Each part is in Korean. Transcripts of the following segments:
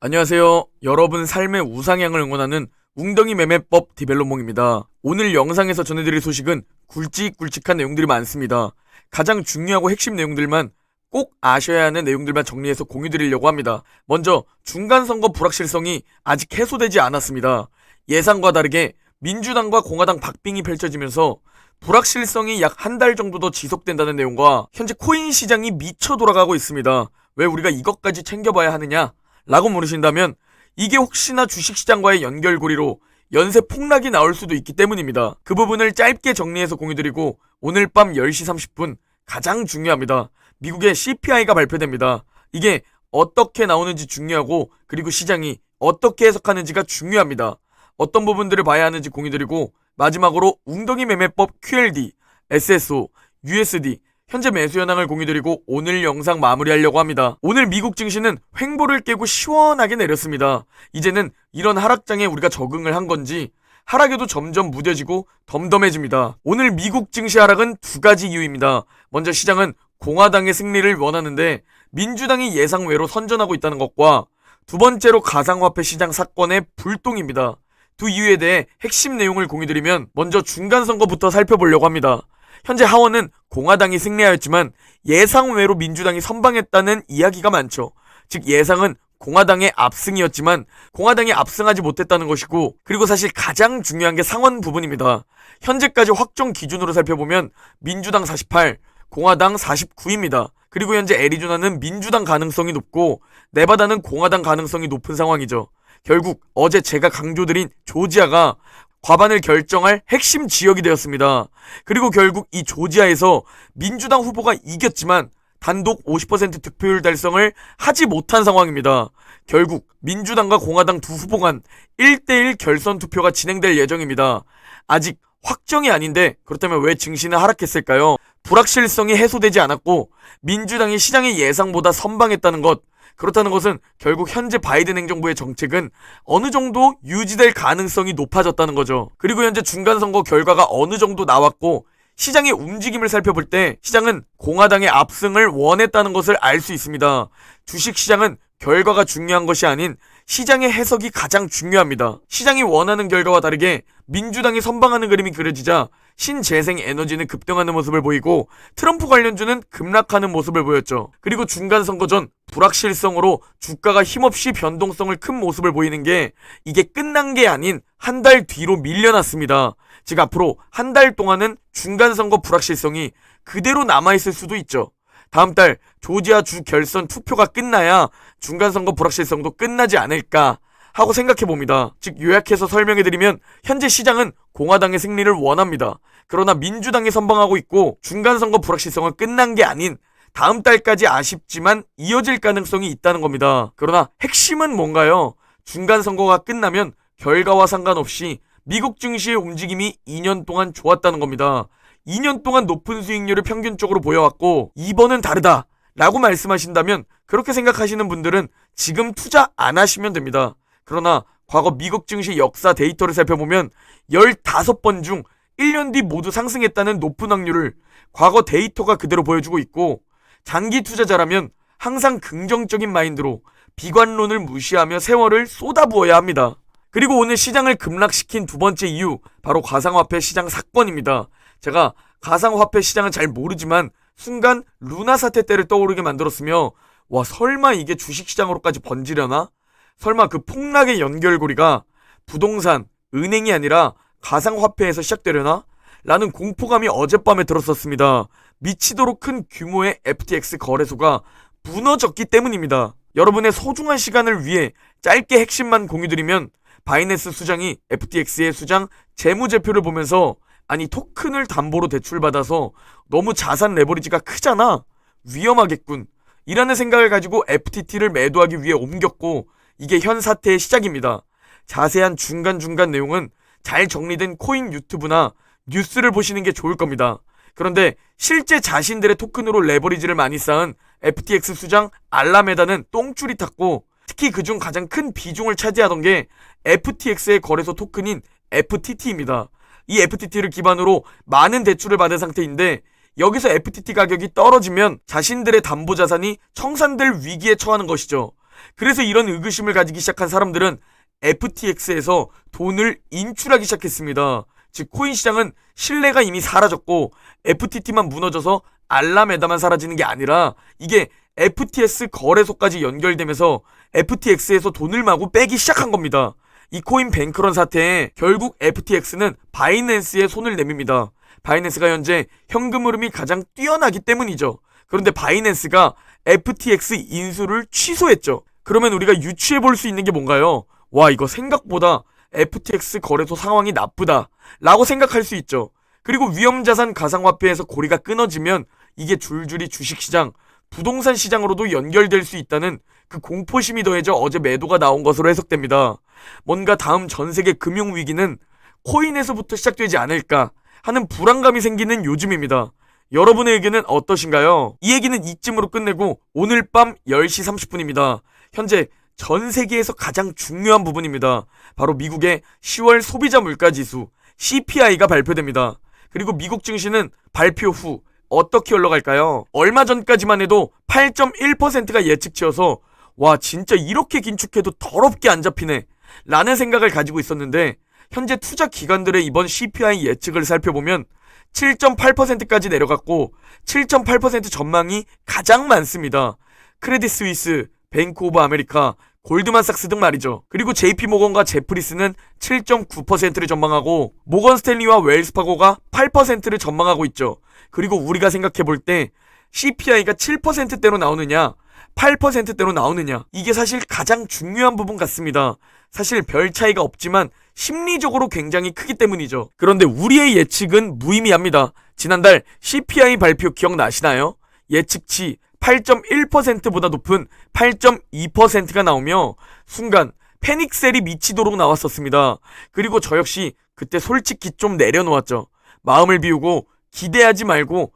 안녕하세요. 여러분 삶의 우상향을 응원하는 웅덩이 매매법 디벨로몽입니다. 오늘 영상에서 전해드릴 소식은 굵직굵직한 내용들이 많습니다. 가장 중요하고 핵심 내용들만 꼭 아셔야 하는 내용들만 정리해서 공유드리려고 합니다. 먼저 중간선거 불확실성이 아직 해소되지 않았습니다. 예상과 다르게 민주당과 공화당 박빙이 펼쳐지면서 불확실성이 약 한 달 정도 더 지속된다는 내용과 현재 코인 시장이 미쳐 돌아가고 있습니다. 왜 우리가 이것까지 챙겨봐야 하느냐? 라고 물으신다면 이게 혹시나 주식시장과의 연결고리로 연쇄 폭락이 나올 수도 있기 때문입니다. 그 부분을 짧게 정리해서 공유드리고 오늘 밤 10시 30분 가장 중요합니다. 미국의 CPI가 발표됩니다. 이게 어떻게 나오는지 중요하고 그리고 시장이 어떻게 해석하는지가 중요합니다. 어떤 부분들을 봐야 하는지 공유드리고 마지막으로 웅덩이 매매법 QLD, SSO, USD 현재 매수 현황을 공유드리고 오늘 영상 마무리하려고 합니다. 오늘 미국 증시는 횡보를 깨고 시원하게 내렸습니다. 이제는 이런 하락장에 우리가 적응을 한 건지 하락에도 점점 무뎌지고 덤덤해집니다. 오늘 미국 증시 하락은 두 가지 이유입니다. 먼저 시장은 공화당의 승리를 원하는데 민주당이 예상외로 선전하고 있다는 것과 두 번째로 가상화폐 시장 사건의 불똥입니다. 두 이유에 대해 핵심 내용을 공유드리면 먼저 중간선거부터 살펴보려고 합니다. 현재 하원은 공화당이 승리하였지만 예상외로 민주당이 선방했다는 이야기가 많죠. 즉 예상은 공화당의 압승이었지만 공화당이 압승하지 못했다는 것이고 그리고 사실 가장 중요한 게 상원 부분입니다. 현재까지 확정 기준으로 살펴보면 민주당 48, 공화당 49입니다. 그리고 현재 애리조나는 민주당 가능성이 높고 네바다는 공화당 가능성이 높은 상황이죠. 결국 어제 제가 강조드린 조지아가 과반을 결정할 핵심 지역이 되었습니다. 그리고 결국 이 조지아에서 민주당 후보가 이겼지만 단독 50% 득표율 달성을 하지 못한 상황입니다. 결국 민주당과 공화당 두 후보 간 1대1 결선 투표가 진행될 예정입니다. 아직 확정이 아닌데 그렇다면 왜 증시는 하락했을까요? 불확실성이 해소되지 않았고 민주당이 시장의 예상보다 선방했다는 것, 그렇다는 것은 결국 현재 바이든 행정부의 정책은 어느 정도 유지될 가능성이 높아졌다는 거죠. 그리고 현재 중간선거 결과가 어느 정도 나왔고 시장의 움직임을 살펴볼 때 시장은 공화당의 압승을 원했다는 것을 알 수 있습니다. 주식시장은 결과가 중요한 것이 아닌 시장의 해석이 가장 중요합니다. 시장이 원하는 결과와 다르게 민주당이 선방하는 그림이 그려지자 신재생 에너지는 급등하는 모습을 보이고 트럼프 관련주는 급락하는 모습을 보였죠. 그리고 중간선거 전 불확실성으로 주가가 힘없이 변동성을 큰 모습을 보이는 게 이게 끝난 게 아닌 한 달 뒤로 밀려났습니다. 즉 앞으로 한 달 동안은 중간선거 불확실성이 그대로 남아있을 수도 있죠. 다음 달 조지아 주 결선 투표가 끝나야 중간선거 불확실성도 끝나지 않을까 하고 생각해봅니다. 즉 요약해서 설명해드리면 현재 시장은 공화당의 승리를 원합니다. 그러나 민주당이 선방하고 있고 중간선거 불확실성은 끝난 게 아닌 다음 달까지 아쉽지만 이어질 가능성이 있다는 겁니다. 그러나 핵심은 뭔가요? 중간선거가 끝나면 결과와 상관없이 미국 증시의 움직임이 2년 동안 좋았다는 겁니다. 2년 동안 높은 수익률을 평균적으로 보여왔고 이번은 다르다 라고 말씀하신다면 그렇게 생각하시는 분들은 지금 투자 안 하시면 됩니다. 그러나 과거 미국 증시 역사 데이터를 살펴보면 15번 중 1년 뒤 모두 상승했다는 높은 확률을 과거 데이터가 그대로 보여주고 있고 장기 투자자라면 항상 긍정적인 마인드로 비관론을 무시하며 세월을 쏟아부어야 합니다. 그리고 오늘 시장을 급락시킨 두 번째 이유 바로 가상화폐 시장 사건입니다. 제가 가상화폐 시장은 잘 모르지만 순간 루나 사태 때를 떠오르게 만들었으며 와 설마 이게 주식시장으로까지 번지려나? 설마 그 폭락의 연결고리가 부동산, 은행이 아니라 가상화폐에서 시작되려나? 라는 공포감이 어젯밤에 들었었습니다. 미치도록 큰 규모의 FTX 거래소가 무너졌기 때문입니다. 여러분의 소중한 시간을 위해 짧게 핵심만 공유드리면 바이낸스 수장이 FTX의 수장 재무제표를 보면서 아니 토큰을 담보로 대출받아서 너무 자산 레버리지가 크잖아. 위험하겠군. 이라는 생각을 가지고 FTT를 매도하기 위해 옮겼고 이게 현 사태의 시작입니다. 자세한 중간중간 내용은 잘 정리된 코인 유튜브나 뉴스를 보시는 게 좋을 겁니다. 그런데 실제 자신들의 토큰으로 레버리지를 많이 쌓은 FTX 수장 알라메다는 똥줄이 탔고 특히 그중 가장 큰 비중을 차지하던 게 FTX의 거래소 토큰인 FTT입니다. 이 FTT를 기반으로 많은 대출을 받은 상태인데 여기서 FTT 가격이 떨어지면 자신들의 담보자산이 청산될 위기에 처하는 것이죠. 그래서 이런 의구심을 가지기 시작한 사람들은 FTX에서 돈을 인출하기 시작했습니다. 즉 코인 시장은 신뢰가 이미 사라졌고 FTT만 무너져서 알라메다만 사라지는 게 아니라 이게 FTS 거래소까지 연결되면서 FTX에서 돈을 마구 빼기 시작한 겁니다. 이 코인 뱅크런 사태에 결국 FTX는 바이낸스에 손을 내밉니다. 바이낸스가 현재 현금 흐름이 가장 뛰어나기 때문이죠. 그런데 바이낸스가 FTX 인수를 취소했죠. 그러면 우리가 유추해 볼 수 있는 게 뭔가요? 와, 이거 생각보다 FTX 거래소 상황이 나쁘다 라고 생각할 수 있죠. 그리고 위험자산 가상화폐에서 고리가 끊어지면 이게 줄줄이 주식시장, 부동산 시장으로도 연결될 수 있다는 그 공포심이 더해져 어제 매도가 나온 것으로 해석됩니다. 뭔가 다음 전세계 금융위기는 코인에서부터 시작되지 않을까 하는 불안감이 생기는 요즘입니다. 여러분의 의견은 어떠신가요? 이 얘기는 이쯤으로 끝내고 오늘 밤 10시 30분입니다. 현재 전 세계에서 가장 중요한 부분입니다. 바로 미국의 10월 소비자 물가지수 CPI가 발표됩니다. 그리고 미국 증시는 발표 후 어떻게 흘러갈까요? 얼마 전까지만 해도 8.1%가 예측치여서 와 진짜 이렇게 긴축해도 더럽게 안 잡히네 라는 생각을 가지고 있었는데 현재 투자 기관들의 이번 CPI 예측을 살펴보면 7.8%까지 내려갔고 7.8% 전망이 가장 많습니다. 크레딧 스위스, 뱅크 오브 아메리카, 골드만삭스 등 말이죠. 그리고 JP모건과 제프리스는 7.9%를 전망하고 모건 스탠리와 웰스파고가 8%를 전망하고 있죠. 그리고 우리가 생각해 볼 때 CPI가 7%대로 나오느냐 8%대로 나오느냐 이게 사실 가장 중요한 부분 같습니다. 사실 별 차이가 없지만 심리적으로 굉장히 크기 때문이죠. 그런데 우리의 예측은 무의미합니다. 지난달 CPI 발표 기억나시나요? 예측치 8.1%보다 높은 8.2%가 나오며 순간 패닉셀이 미치도록 나왔었습니다. 그리고 저 역시 그때 솔직히 좀 내려놓았죠. 마음을 비우고 기대하지 말고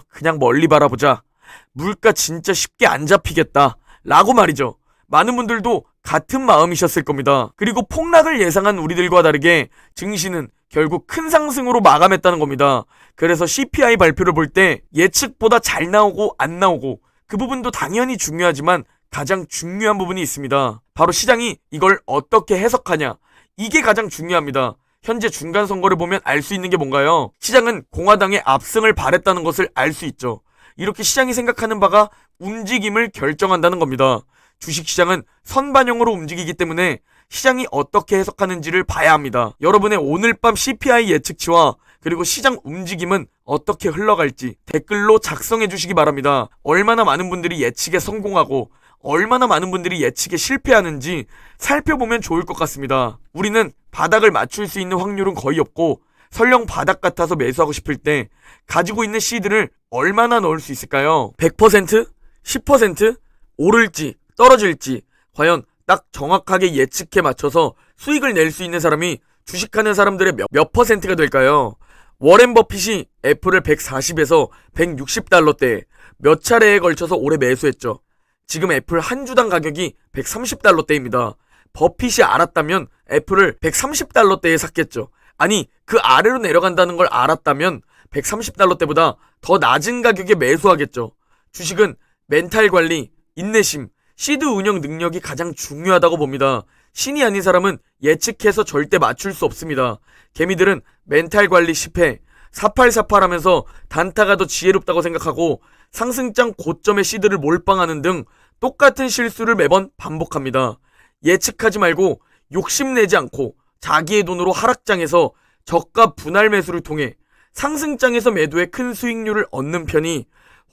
그냥 멀리 바라보자. 물가 진짜 쉽게 안 잡히겠다 라고 말이죠. 많은 분들도 같은 마음이셨을 겁니다. 그리고 폭락을 예상한 우리들과 다르게 증시는 결국 큰 상승으로 마감했다는 겁니다. 그래서 CPI 발표를 볼 때 예측보다 잘 나오고 안 나오고 그 부분도 당연히 중요하지만 가장 중요한 부분이 있습니다. 바로 시장이 이걸 어떻게 해석하냐. 이게 가장 중요합니다. 현재 중간 선거를 보면 알 수 있는 게 뭔가요? 시장은 공화당의 압승을 바랬다는 것을 알 수 있죠. 이렇게 시장이 생각하는 바가 움직임을 결정한다는 겁니다. 주식시장은 선반영으로 움직이기 때문에 시장이 어떻게 해석하는지를 봐야 합니다. 여러분의 오늘 밤 CPI 예측치와 그리고 시장 움직임은 어떻게 흘러갈지 댓글로 작성해 주시기 바랍니다. 얼마나 많은 분들이 예측에 성공하고 얼마나 많은 분들이 예측에 실패하는지 살펴보면 좋을 것 같습니다. 우리는 바닥을 맞출 수 있는 확률은 거의 없고 설령 바닥 같아서 매수하고 싶을 때 가지고 있는 시드를 얼마나 넣을 수 있을까요? 100%? 10%? 오를지 떨어질지 과연 딱 정확하게 예측해 맞춰서 수익을 낼 수 있는 사람이 주식하는 사람들의 몇 퍼센트가 될까요? 워렌 버핏이 애플을 140에서 160달러대에 몇 차례에 걸쳐서 올해 매수했죠. 지금 애플 한 주당 가격이 130달러대입니다. 버핏이 알았다면 애플을 130달러대에 샀겠죠. 아니 그 아래로 내려간다는 걸 알았다면 130달러대보다 더 낮은 가격에 매수하겠죠. 주식은 멘탈 관리, 인내심, 시드 운영 능력이 가장 중요하다고 봅니다. 신이 아닌 사람은 예측해서 절대 맞출 수 없습니다. 개미들은 멘탈 관리 10회, 4848 하면서 단타가 더 지혜롭다고 생각하고 상승장 고점의 시드를 몰빵하는 등 똑같은 실수를 매번 반복합니다. 예측하지 말고 욕심내지 않고 자기의 돈으로 하락장에서 저가 분할 매수를 통해 상승장에서 매도해 큰 수익률을 얻는 편이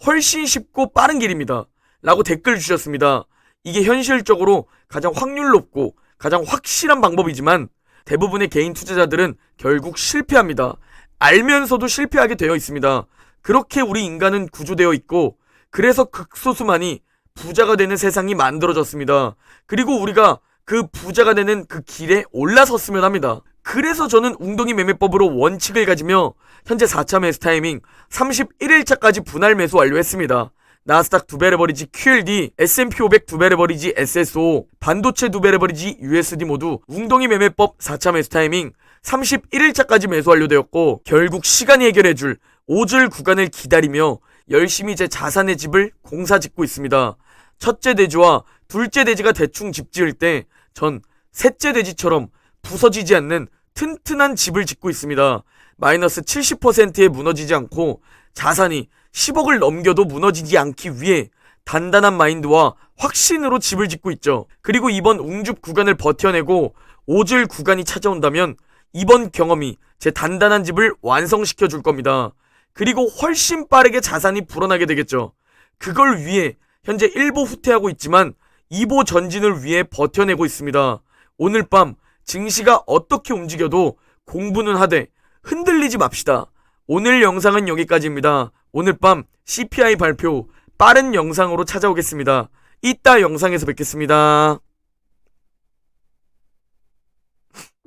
훨씬 쉽고 빠른 길입니다. 라고 댓글 주셨습니다. 이게 현실적으로 가장 확률 높고 가장 확실한 방법이지만 대부분의 개인 투자자들은 결국 실패합니다. 알면서도 실패하게 되어 있습니다. 그렇게 우리 인간은 구조되어 있고 그래서 극소수만이 부자가 되는 세상이 만들어졌습니다. 그리고 우리가 그 부자가 되는 그 길에 올라섰으면 합니다. 그래서 저는 웅덩이 매매법으로 원칙을 가지며 현재 4차 매수 타이밍 31일차까지 분할 매수 완료했습니다. 나스닥 2배 레버리지 QLD, S&P 500 2배 레버리지 SSO, 반도체 2배 레버리지 USD 모두 웅덩이 매매법 4차 매수 타이밍 31일차까지 매수 완료되었고 결국 시간이 해결해줄 5줄 구간을 기다리며 열심히 제 자산의 집을 공사 짓고 있습니다. 첫째 대주와 둘째 돼지가 대충 집 지을 때 전 셋째 돼지처럼 부서지지 않는 튼튼한 집을 짓고 있습니다. 마이너스 70%에 무너지지 않고 자산이 10억을 넘겨도 무너지지 않기 위해 단단한 마인드와 확신으로 집을 짓고 있죠. 그리고 이번 웅줍 구간을 버텨내고 오즐 구간이 찾아온다면 이번 경험이 제 단단한 집을 완성시켜 줄 겁니다. 그리고 훨씬 빠르게 자산이 불어나게 되겠죠. 그걸 위해 현재 1보 후퇴하고 있지만 2보 전진을 위해 버텨내고 있습니다. 오늘 밤 증시가 어떻게 움직여도 공부는 하되 흔들리지 맙시다. 오늘 영상은 여기까지입니다. 오늘 밤 CPI 발표 빠른 영상으로 찾아오겠습니다. 이따 영상에서 뵙겠습니다.